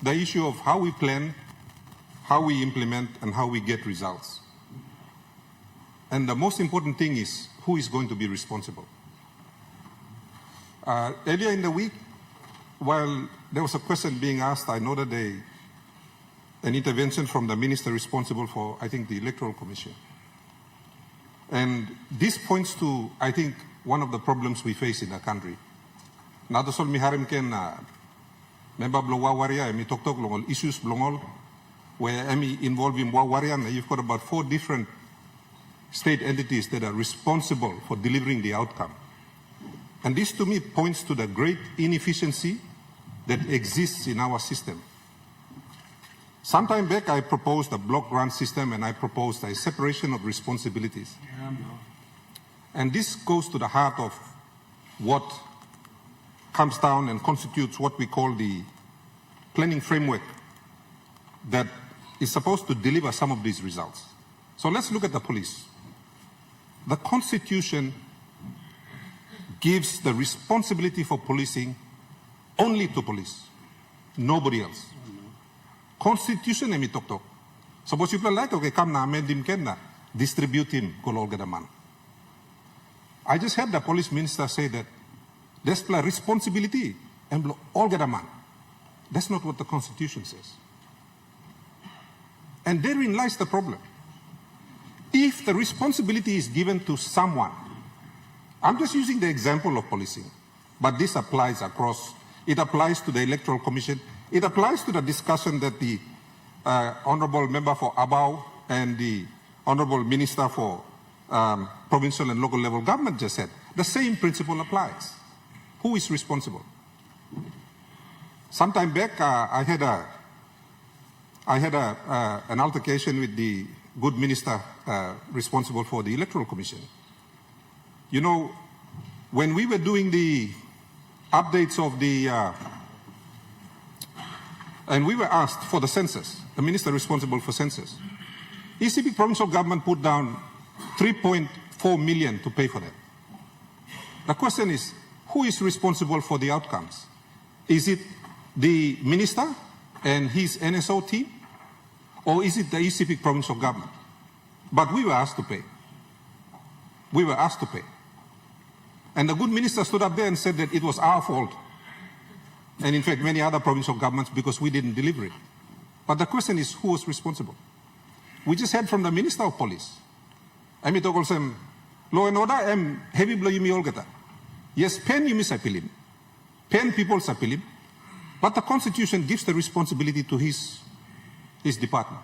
the issue of how we plan, how we implement, and how we get results. And the most important thing is who is going to be responsible. Earlier in the week, while there was a question being asked, I noted an intervention from the minister responsible for, I think, the Electoral Commission. And this points to, I think, one of the problems we face in the country. Nadasol miharim ken member blo wawaria emi tok longol issues blongol where emi involved in wawarian. You've got about 4 different state entities that are responsible for delivering the outcome. And this to me points to the great inefficiency that exists in our system. Sometime back I proposed a block grant system and I proposed a separation of responsibilities. And this goes to the heart of what comes down and constitutes what we call the planning framework that is supposed to deliver some of these results. So let's look at the police. The Constitution gives the responsibility for policing only to police, nobody else. Constitution emi tok. Suppose you like, okay, come na amend him kenna, distribute him kolol gadaman. I just heard the police minister say that there's a responsibility and all gadaman. That's not what the Constitution says. And therein lies the problem. If the responsibility is given to someone, I'm just using the example of policing, but this applies across, it applies to the Electoral Commission, it applies to the discussion that the Honorable Member for Abao and the Honorable Minister for Provincial and Local Level Government just said. The same principle applies. Who is responsible? Sometime back, I had an altercation with the good minister responsible for the Electoral Commission. You know, when we were doing the updates of the, and we were asked for the census, the minister responsible for census, ECB provincial government put down 3.4 million to pay for that. The question is, who is responsible for the outcomes? Is it the minister and his NSO team? Or is it the ECB provincial government? But we were asked to pay. We were asked to pay. And the good minister stood up there and said that it was our fault. And in fact, many other provincial governments because we didn't deliver it. But the question is, who was responsible? We just heard from the Minister of Police. I mean, law and order, heavy blow yumi olgata. Yes, pen yumi sapilim. Pen people sapilim. But the Constitution gives the responsibility to his department.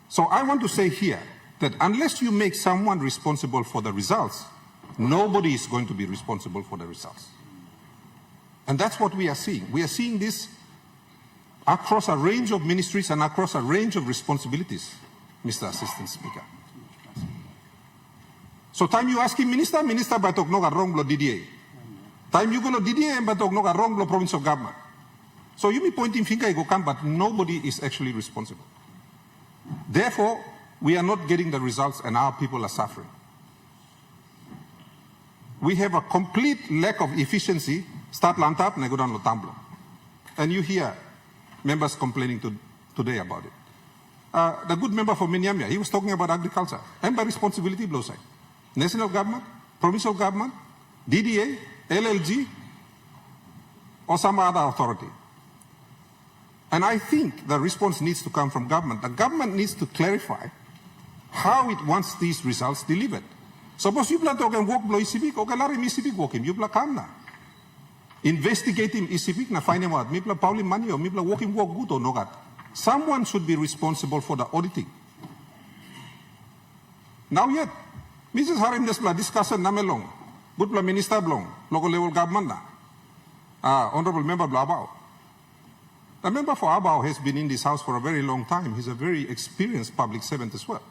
So I want to say here that unless you make someone responsible for the results, nobody is going to be responsible for the results. And that's what we are seeing. We are seeing this across a range of ministries and across a range of responsibilities, Mr. Assistant Speaker. So time you ask him, Minister batok no wrong lo DDA. Time you go to DDA and batok no wrong lo provincial government. So you may pointing finger, you go come, but nobody is actually responsible. Therefore, we are not getting the results and our people are suffering. We have a complete lack of efficiency. Start lantap, nego dan lo tamblo. And you hear members complaining today about it. The good member for Minyamia, he was talking about agriculture. And by responsibility, blow side. National government, provincial government, DDA, LLG, or some other authority. And I think the response needs to come from government. The government needs to clarify how it wants these results delivered. Suppose you plan to work blow Sepik, okay, lari mi Sepik work him, you plan kam na. Investigate him Sepik na find him out, mi plan pauli money or mi plan working work good or no gat. Someone should be responsible for the auditing. Now yet, Mrs. Harim Desla discussion namelong, good plan minister blong, local level government na, honorable member Blabao. The member for Abao has been in this house for a very long time. He's a very experienced public servant as well.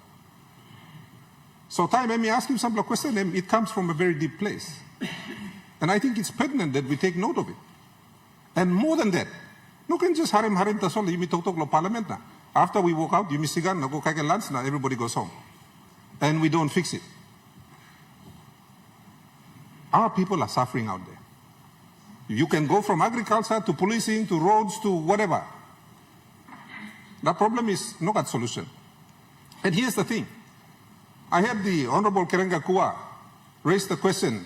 So time let me ask him some question, and it comes from a very deep place. And I think it's pertinent that we take note of it. And more than that, no can just harim tasol, you talk lo parliament na. After we walk out, you miss sigan, na go kage lunch na, everybody goes home. And we don't fix it. Our people are suffering out there. You can go from agriculture to policing to roads to whatever. The problem is not a solution. And here's the thing. I had the Honorable Kerenga Kua raise the question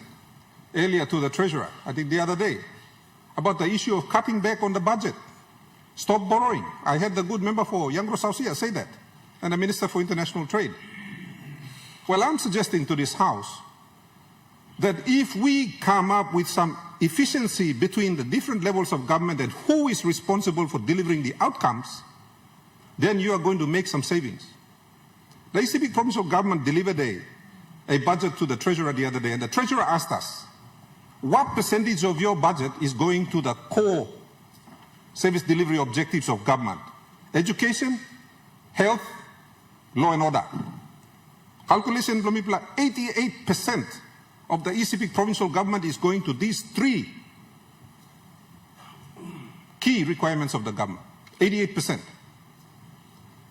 earlier to the Treasurer, I think the other day, about the issue of cutting back on the budget. Stop borrowing. I had the good member for Young Rosausia say that, and the Minister for International Trade. Well, I'm suggesting to this House that if we come up with some efficiency between the different levels of government and who is responsible for delivering the outcomes, then you are going to make some savings. The Sepik Provincial government delivered a budget to the Treasurer the other day, and the Treasurer asked us, what percentage of your budget is going to the core service delivery objectives of government? Education, health, law and order. Calculation, 88% of the Sepik Provincial government is going to these three key requirements of the government, 88%.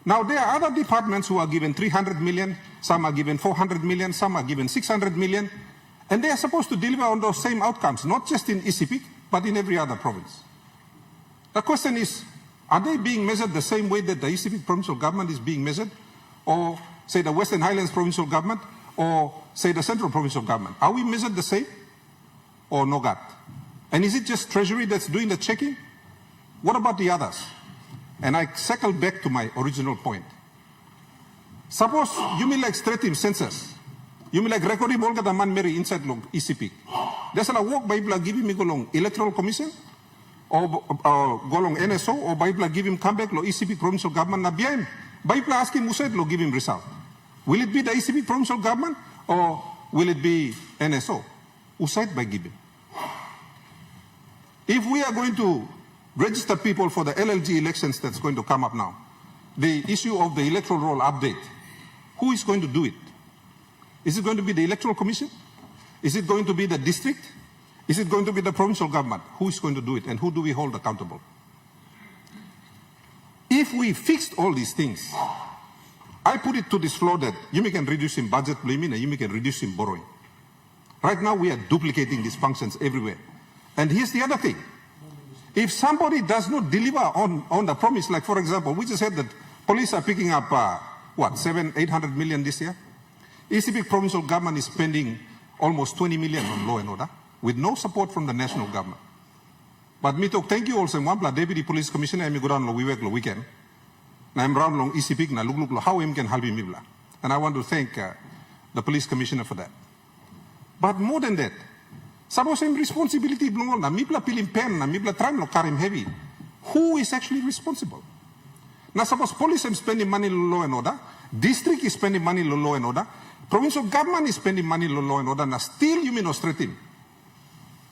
Now, there are other departments who are given 300 million, some are given 400 million, some are given 600 million, and they are supposed to deliver on those same outcomes, not just in Sepik, but in every other province. The question is, are they being measured the same way that the Sepik Provincial government is being measured? Or, say, the Western Highlands Provincial government? Or, say, the Central Provincial government? Are we measured the same? Or not? And is it just Treasury that's doing the checking? What about the others? And I circle back to my original point. Suppose you mean like straight in census. You mean like recording all the man Mary inside long Sepik. There's a walk Bible give him go long electoral commission or go long NSO or Bible give him come back lo Sepik provincial government na biyan. Bible ask him Musaid lo give him result. Will it be the Sepik provincial government or will it be NSO? Usaid by give him. If we are going to register people for the LLG elections that's going to come up now, the issue of the electoral roll update, who is going to do it? Is it going to be the electoral commission? Is it going to be the district? Is it going to be the provincial government? Who is going to do it and who do we hold accountable? If we fixed all these things, I put it to this floor that you can reduce in budget blaming and you can reduce in borrowing. Right now we are duplicating these functions everywhere. And here's the other thing. If somebody does not deliver on the promise, like for example, we just said that police are picking up, 700-800 million this year. Sepik provincial government is spending almost 20 million on law and order with no support from the national government. But me talk, thank you also, Wampla Deputy Police Commissioner, I go down lo weekend. Na I'm round long Sepik na look how him can help him mibla. And I want to thank the Police Commissioner for that. But more than that, suppose him responsibility belong na mibla pilim pen na mibla tram lo karim heavy. Who is actually responsible? Now suppose police is spending money on law and order, district is spending money on law and order, provincial government is spending money on law and order, and still you mean no straighten.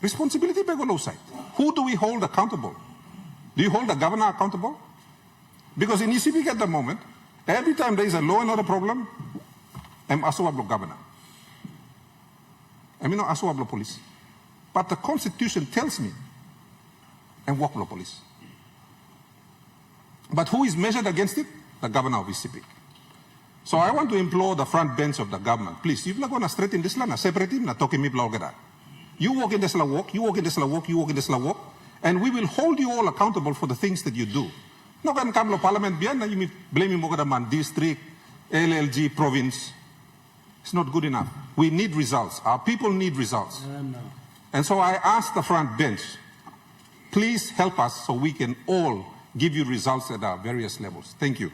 Responsibility by go side. Who do we hold accountable? Do you hold the governor accountable? Because in Sepik at the moment, every time there is a law and order problem, I'm Asuablo governor. I mean no Asuablo police. But the constitution tells me I'm Waklo police. But who is measured against it? The governor of Sepik. So I want to implore the front bench of the government, please, if you're going to straighten this land, separate him, not talking me blogger. You walk in this la walk, you walk in this la walk, you walk in this la walk, and we will hold you all accountable for the things that you do. No can come to parliament beyond, you blame him over man, district, LLG, province. It's not good enough. We need results. Our people need results. And so I ask the front bench, please help us so we can all give you results at our various levels. Thank you.